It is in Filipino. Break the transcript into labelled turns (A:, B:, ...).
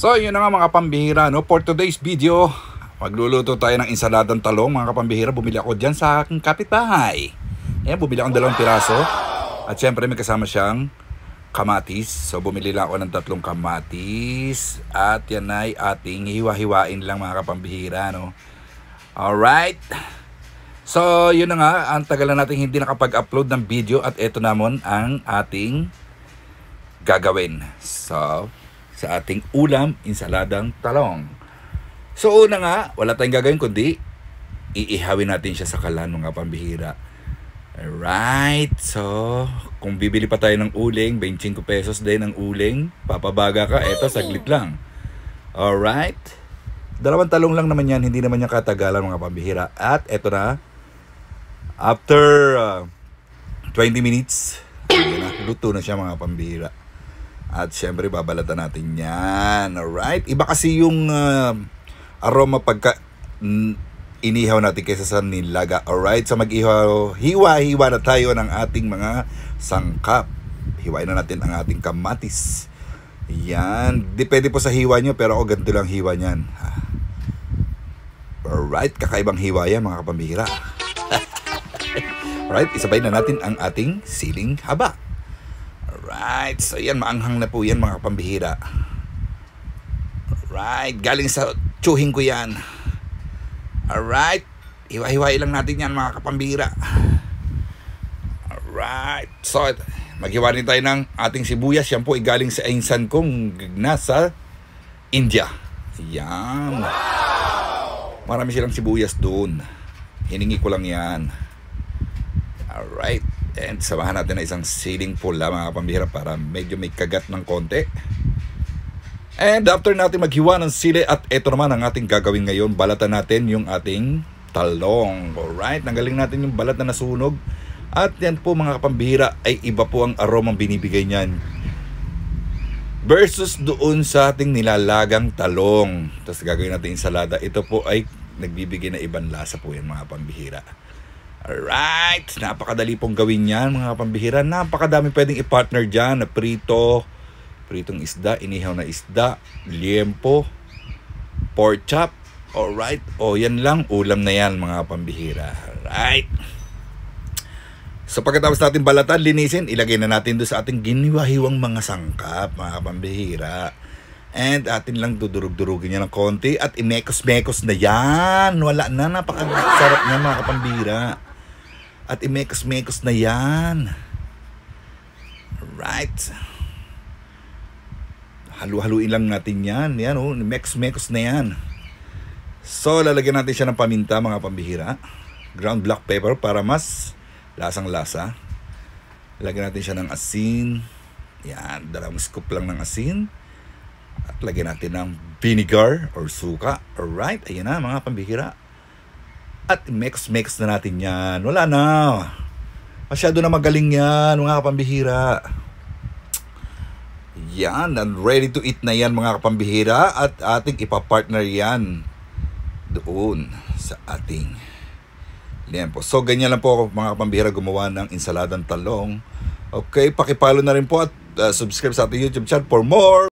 A: So yun na nga mga pambihira, no? For today's video, magluluto tayo ng insaladang talong mga kapambihira. Bumili ako dyan sa aking kapitbahay. Ayan, bumili akong 2 piraso. At syempre may kasama siyang kamatis. So bumili lang ako ng 3 kamatis. At yan ay ating hiwa-hiwain lang mga kapambihira, no? Alright. So yun na nga, ang tagal na natin hindi nakapag-upload ng video. At eto naman ang ating gagawin. So sa ating ulam, insaladang talong. So una nga, wala tayong gagawin kundi iihawin natin siya sa kalan mga pambihira. Alright, so kung bibili pa tayo ng uling, 25 pesos din ang uling, papabaga ka, eto saglit lang. Alright, 2 talong lang naman yan, hindi naman yan katagalan mga pambihira. At eto na, after 20 minutes, luto na siya mga pambihira. At syempre babalatan natin yan. Alright, iba kasi yung aroma pagka inihaw natin kaysa sa nilaga. Alright, so hiwa-hiwa na tayo ng ating mga sangkap. Hiwain na natin ang ating kamatis. Yan, depende po sa hiwa nyo, pero ako ganito lang hiwa nyan. Alright, kakaibang hiwa yan mga kapambihira. Alright, isabay na natin ang ating siling haba. Alright, so yan, maanghang na po yan mga kapambihira. Alright, galing sa tsuhin ko yan. Alright, hiwa-hiwain lang natin yan mga kapambihira. Alright, so maghiwa rin tayo ng ating sibuyas. Yan po ay galing sa insan kong nasa India. Yan. Marami silang sibuyas doon. Hiningi ko lang yan. Alright, and samahan natin na isang siling pula mga pambihira para medyo may kagat ng konti. And after natin maghiwa ng sili, at eto naman ang ating gagawin ngayon, balatan natin yung ating talong. Alright, nanggaling natin yung balat na nasunog. At yan po mga kapambihira, ay iba po ang aromang binibigay niyan versus doon sa ating nilalagang talong. Tapos gagawin natin insalada. Ito po ay nagbibigay na ibang lasa po yan mga pambihira. Alright, napakadali pong gawin yan mga pambihira. Napakadami pwedeng i-partner dyan na pritong isda, inihaw na isda, liempo, pork chop. Alright, o yan lang, ulam na yan mga pambihira. Alright, so pagkatapos natin balatan, linisin, ilagay na natin doon sa ating giniwa-hiwang mga sangkap mga pambihira. And atin lang dudurug-durugin niya ng konti at imekos-mekos na yan. Wala na, napakasarap niya mga kapambihira. At imekos-mekos na yan. Alright. Halu-haluin lang natin yan. Yan o, imekos-mekos na yan. So, lalagyan natin siya ng paminta mga pambihira. Ground black pepper para mas lasang-lasa. Lagyan natin siya ng asin. Yan, 2 scoop lang ng asin. At lagyan natin ng vinegar or suka. Alright, ayan na mga pambihira. At mix na natin yan. Wala na. Masyado na magaling yan mga kapambihira. Yan, and ready to eat na yan mga kapambihira. At ating ipapartner yan doon sa ating liempo. So ganyan lang po ako mga kapambihira gumawa ng insaladang talong. Okay, pakipalo na rin po at subscribe sa ating YouTube channel for more.